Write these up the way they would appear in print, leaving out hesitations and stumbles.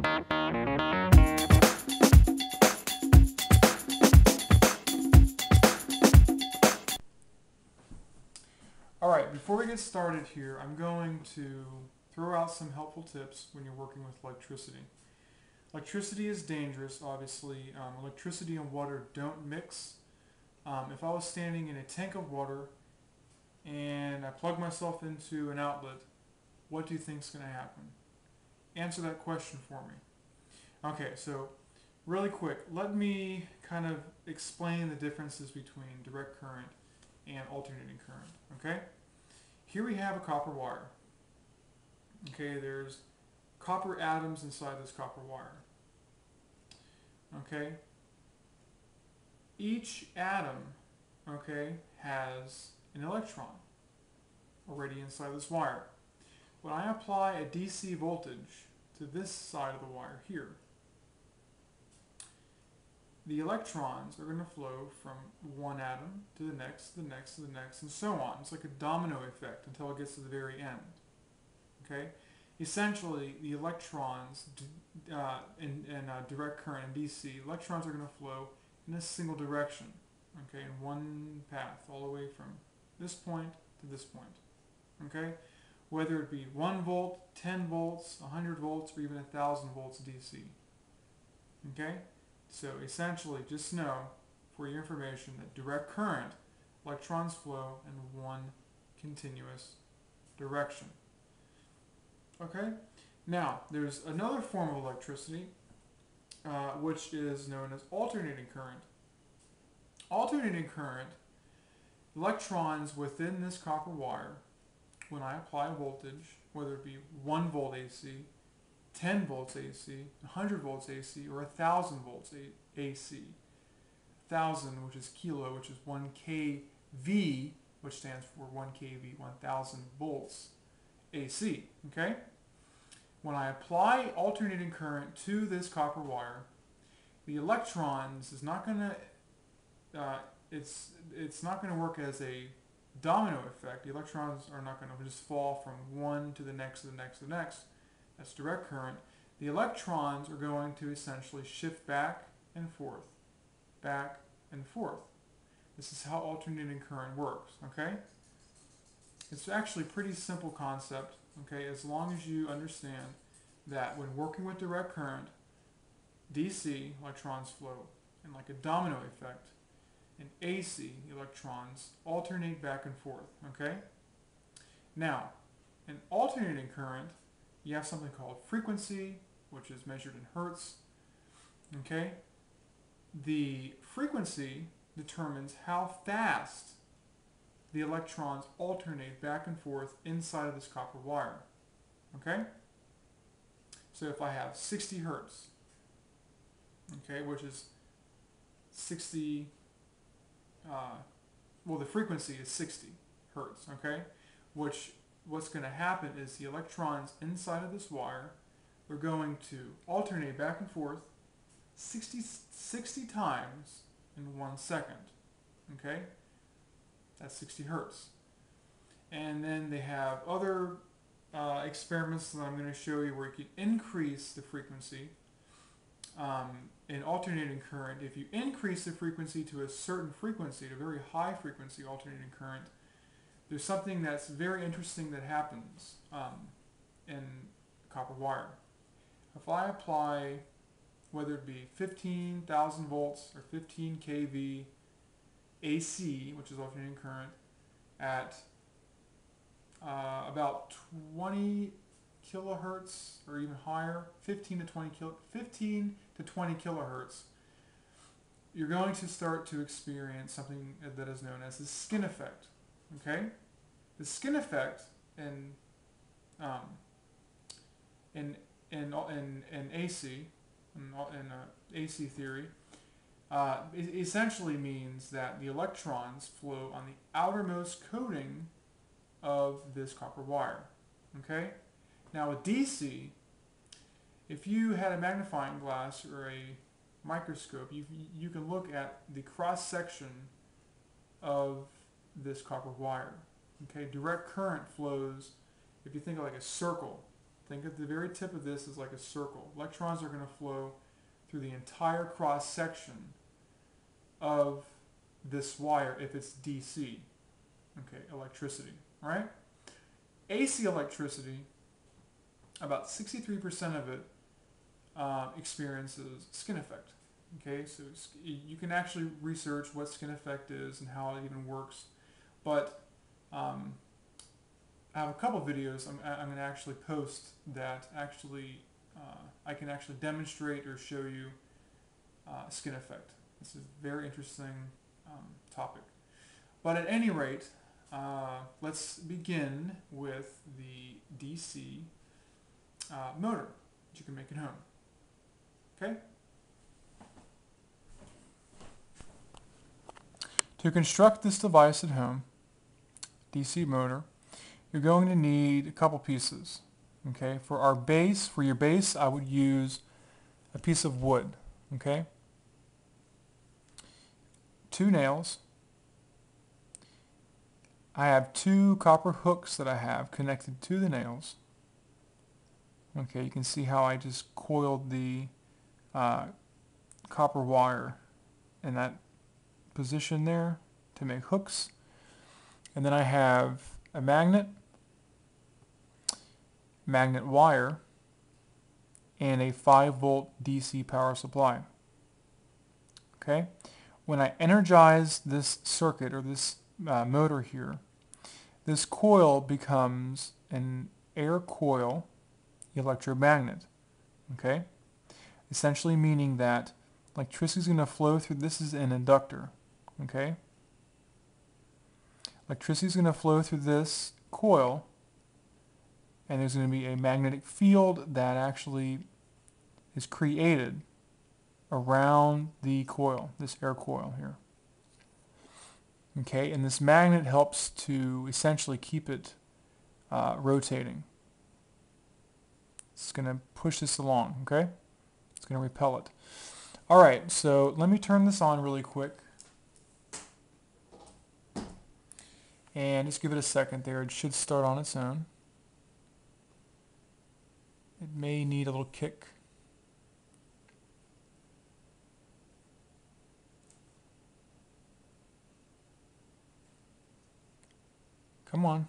Alright, before we get started here, I'm going to throw out some helpful tips when you're working with electricity. Electricity is dangerous, obviously. Electricity and water don't mix. If I was standing in a tank of water and I plug myself into an outlet, what do you think is going to happen? Answer that question for me. Okay, so really quick, let me kind of explain the differences between direct current and alternating current. Okay? Here we have a copper wire. Okay, there's copper atoms inside this copper wire. Okay? Each atom, okay, has an electron already inside this wire. When I apply a DC voltage to this side of the wire here, the electrons are going to flow from one atom to the next, to the next, to the next, and so on. It's like a domino effect until it gets to the very end. Okay? Essentially, the electrons in direct current in DC, electrons are going to flow in a single direction, okay, in one path, all the way from this point to this point. Okay? Whether it be 1 volt, 10 volts, 100 volts, or even 1,000 volts DC. Okay? So essentially, just know, for your information, that direct current, electrons flow in one continuous direction. Okay? Now, there's another form of electricity, which is known as alternating current. Alternating current, electrons within this copper wire, when I apply a voltage, whether it be 1 volt AC, 10 volts AC, 100 volts AC, or 1,000 volts AC. 1,000, which is kilo, which is 1 kV, which stands for 1 kV, 1,000 volts AC. Okay? When I apply alternating current to this copper wire, the electrons is not going to it's not going to work as a domino effect. The electrons are not going to just fall from one to the next, to the next, to the next. That's direct current. The electrons are going to essentially shift back and forth, back and forth. This is how alternating current works, okay? It's actually a pretty simple concept, okay, as long as you understand that when working with direct current, DC, electrons flow in like a domino effect. In AC, electrons alternate back and forth, okay? Now, in alternating current, you have something called frequency, which is measured in hertz. Okay? The frequency determines how fast the electrons alternate back and forth inside of this copper wire. Okay? So if I have 60 hertz, okay, which is 60, well, the frequency is 60 hertz, okay? What's going to happen is the electrons inside of this wire are going to alternate back and forth 60 times in 1 second. Okay? That's 60 hertz. And then they have other experiments that I'm going to show you where you can increase the frequency in alternating current. If you increase the frequency to a certain frequency, to a very high frequency alternating current, there's something that's very interesting that happens in copper wire. If I apply, whether it be 15,000 volts or 15 kV AC, which is alternating current, at about 20 kilohertz or even higher, 15 to 20 kilohertz, you're going to start to experience something that is known as the skin effect. Okay, the skin effect in AC, in AC theory, it essentially means that the electrons flow on the outermost coating of this copper wire. Okay, now with DC, if you had a magnifying glass or a microscope, you can look at the cross section of this copper wire. Okay, direct current flows, if you think of like a circle, Think of the very tip of this as like a circle. Electrons are going to flow through the entire cross section of this wire if it's DC. Okay, electricity, right? AC electricity, about 63% of it experiences skin effect. Okay, so you can actually research what skin effect is and how it even works, but I have a couple videos I'm going to actually post that actually I can actually demonstrate or show you skin effect. This is a very interesting topic. But at any rate, let's begin with the DC motor that you can make at home. Okay? To construct this device at home, DC motor, you're going to need a couple pieces. Okay? For your base, I would use a piece of wood. Okay? 2 nails. I have 2 copper hooks that I have connected to the nails. Okay, you can see how I just coiled the copper wire in that position there to make hooks. And then I have a magnet wire, and a 5-volt DC power supply. Okay, when I energize this circuit or this motor here, this coil becomes an air coil electromagnet. Okay, essentially meaning that electricity is going to flow through. This is an inductor. Okay, electricity is going to flow through this coil, and there's going to be a magnetic field that actually is created around the coil, this air coil here. Okay, and this magnet helps to essentially keep it rotating. It's going to push this along, okay? It's going to repel it. Alright, so let me turn this on really quick. And just give it a second there. It should start on its own. It may need a little kick. Come on.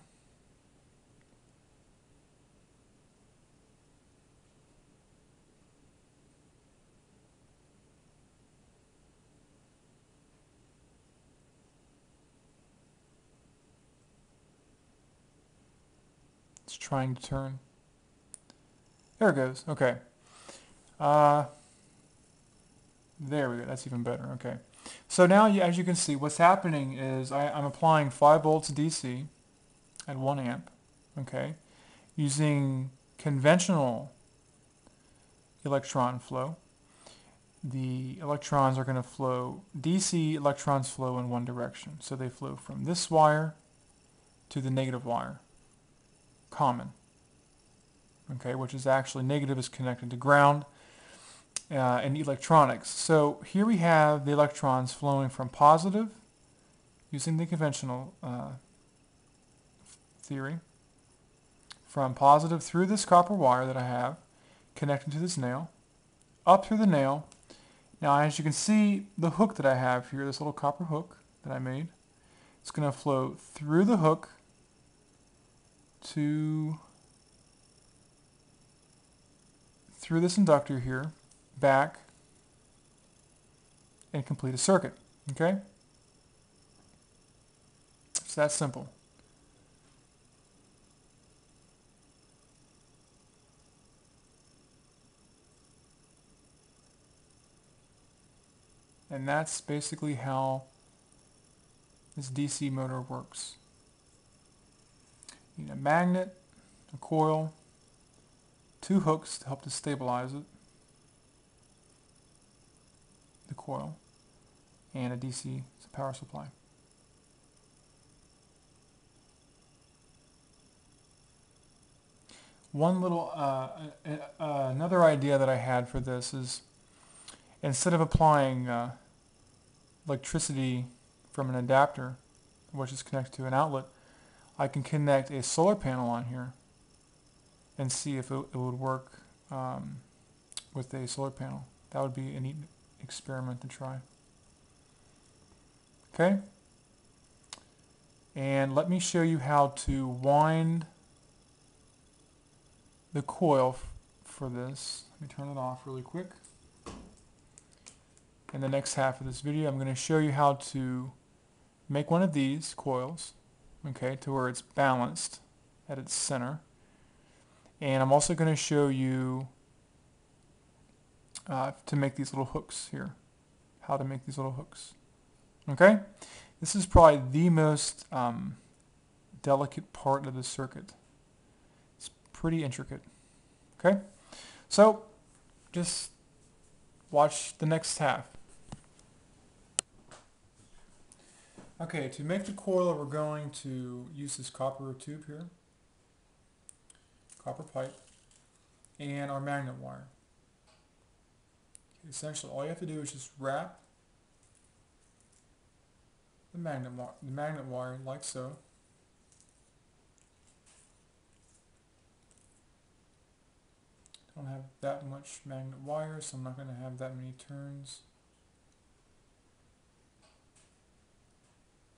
It's trying to turn. There it goes. Okay. There we go. That's even better. Okay. So now, as you can see, what's happening is I'm applying 5 volts DC at 1 amp. Okay. Using conventional electron flow. The electrons are going to flow, DC electrons flow in one direction. So they flow from this wire to the negative wire. Common. Okay, which is actually negative is connected to ground and electronics. So here we have the electrons flowing from positive, using the conventional theory, from positive through this copper wire that I have connected to this nail, up through the nail. Now as you can see, the hook that I have here, this little copper hook that I made, it's going to flow through the hook through this inductor here, back, and complete a circuit. Okay? It's that simple. And that's basically how this DC motor works. You need a magnet, a coil, 2 hooks to help to stabilize it, the coil, and a DC power supply. One little, another idea that I had for this is, instead of applying electricity from an adapter, which is connected to an outlet, I can connect a solar panel on here and see if it would work with a solar panel. That would be a neat experiment to try. Okay, and let me show you how to wind the coil for this. Let me turn it off really quick. In the next half of this video, I'm going to show you how to make one of these coils, okay, to where it's balanced at its center. And I'm also going to show you to make these little hooks here, how to make these little hooks. Okay, this is probably the most delicate part of the circuit. It's pretty intricate. Okay, so just watch the next half. Okay, to make the coil, we're going to use this copper tube here, copper pipe, and our magnet wire. Okay, essentially, all you have to do is just wrap the magnet wire like so. Don't have that much magnet wire, so I'm not going to have that many turns.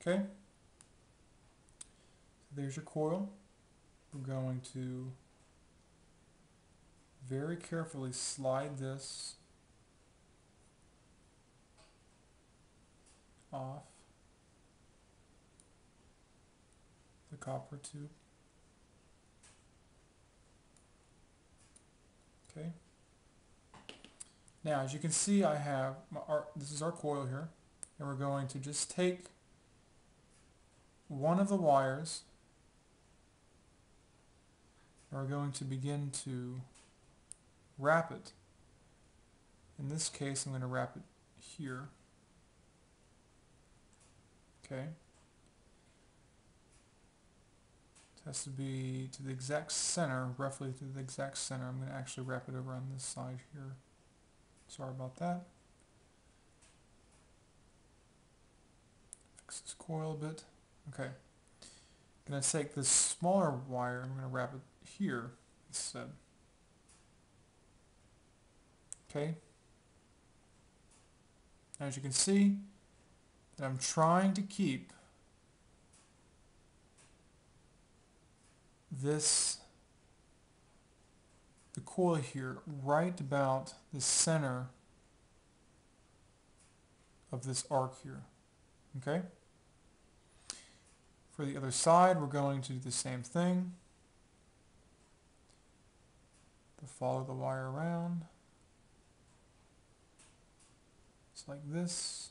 Okay, so there's your coil. We're going to very carefully slide this off the copper tube. Okay. Now, as you can see, I have this is our coil here, and we're going to just take one of the wires, and we're going to begin to wrap it. In this case, I'm going to wrap it here. Okay. It has to be to the exact center, roughly to the exact center. I'm going to actually wrap it over on this side here. Sorry about that. Fix this coil a bit. Okay. I'm going to take this smaller wire, I'm going to wrap it here instead. Okay. As you can see, that I'm trying to keep the coil here right about the center of this arc here. Okay? For the other side, we're going to do the same thing. To follow the wire around. Just like this.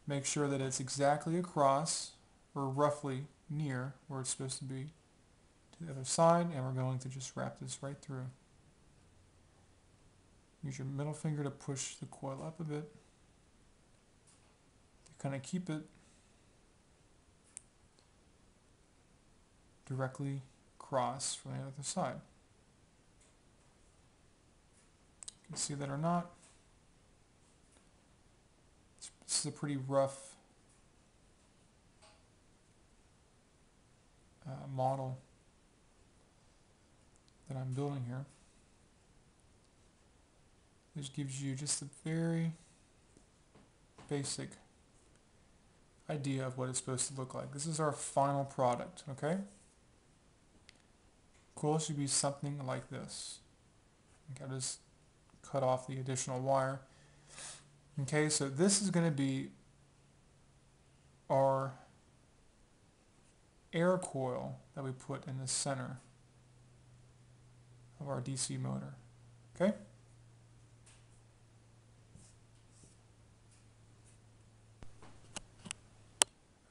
Make sure that it's exactly across, or roughly near where it's supposed to be to the other side, and we're going to just wrap this right through. Use your middle finger to push the coil up a bit. To kind of keep it directly across from the other side. You can see that or not. This is a pretty rough model that I'm building here. This gives you just a very basic idea of what it's supposed to look like. This is our final product, okay? Coil should be something like this. Okay, I'll just cut off the additional wire. Okay, so this is going to be our air coil that we put in the center of our DC motor. Okay?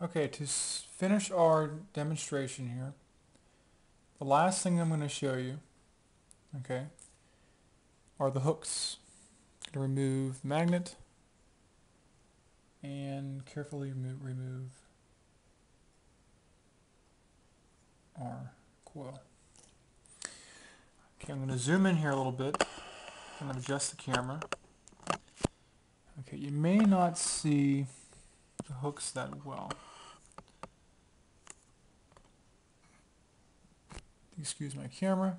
Okay, to finish our demonstration here, the last thing I'm going to show you, okay, are the hooks. I'm going to remove the magnet and carefully remove our coil. Okay, I'm going to zoom in here a little bit and adjust the camera. Okay, you may not see the hooks that well. Excuse my camera.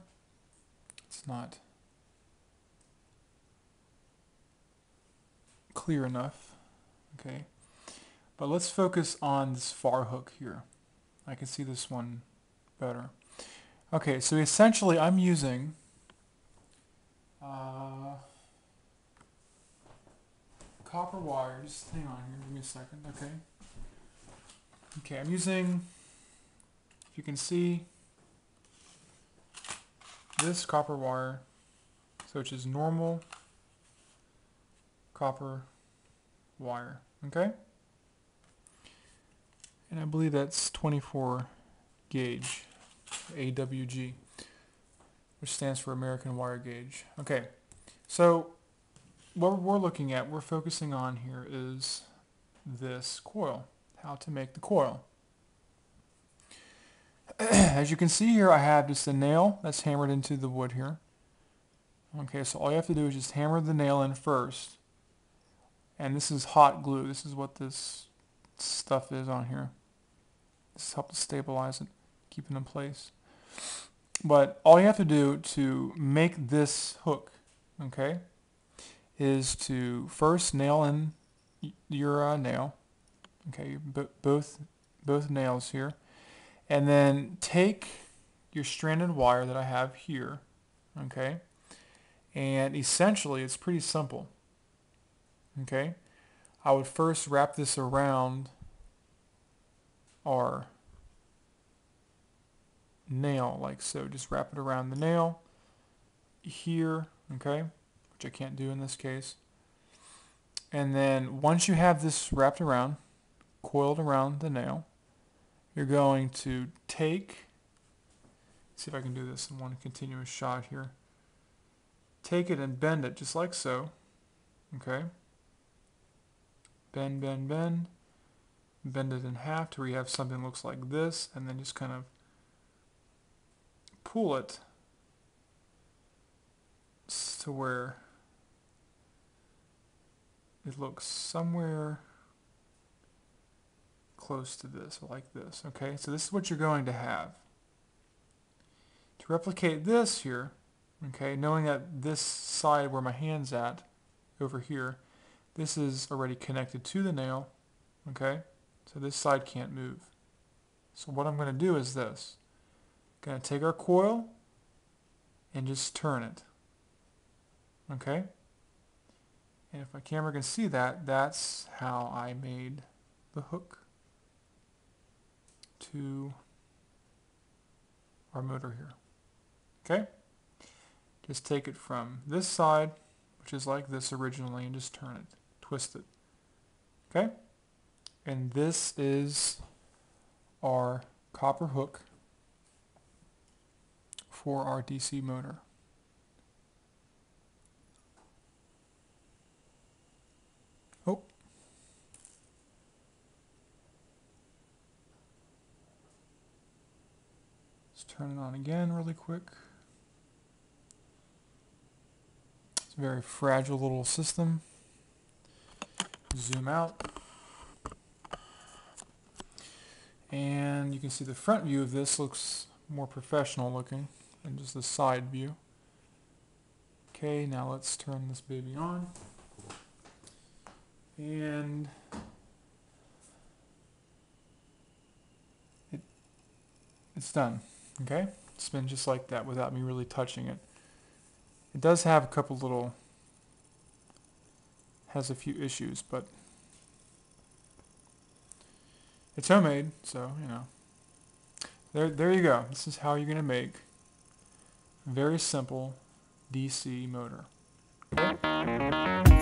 It's not clear enough. Okay. But let's focus on this far hook here. I can see this one better. Okay, so essentially I'm using copper wire. Just hang on here, give me a second, okay? Okay, I'm using, if you can see, this copper wire, so which is normal copper wire, okay? And I believe that's 24 gauge, AWG, which stands for American Wire Gauge. Okay, so what we're looking at, we're focusing on here is this coil, how to make the coil. As you can see here, I have just a nail that's hammered into the wood here. Okay, so all you have to do is just hammer the nail in first. And this is hot glue. This is what this stuff is on here. This helps to stabilize it, keep it in place. But all you have to do to make this hook, okay, is to first nail in your nail, okay, both nails here, and then take your stranded wire that I have here, okay, and essentially it's pretty simple, okay. I would first wrap this around our nail like so. Just wrap it around the nail here, okay, which I can't do in this case. And then once you have this wrapped around, coiled around the nail, you're going to take, see if I can do this in one continuous shot here. Take it and bend it just like so, okay. Bend, bend, bend. Bend it in half to where you have something that looks like this, and then just kind of pull it to where it looks somewhere close to this, like this, okay? So this is what you're going to have. To replicate this here, okay, knowing that this side where my hand's at, over here, this is already connected to the nail, okay? So this side can't move. So what I'm going to do is this. I'm going to take our coil and just turn it. Okay? And if my camera can see that, that's how I made the hook to our motor here. Okay? Just take it from this side, which is like this originally, and just turn it. Twist it. Okay? And this is our copper hook for our DC motor. Oh. Let's turn it on again really quick. It's a very fragile little system. Zoom out. And you can see the front view of this looks more professional looking than just the side view. Okay, now let's turn this baby on. And it's done. Okay? It's been just like that without me really touching it. It does have a couple little, has a few issues, but it's homemade, so, you know. There you go. This is how you're going to make a very simple DC motor. Okay?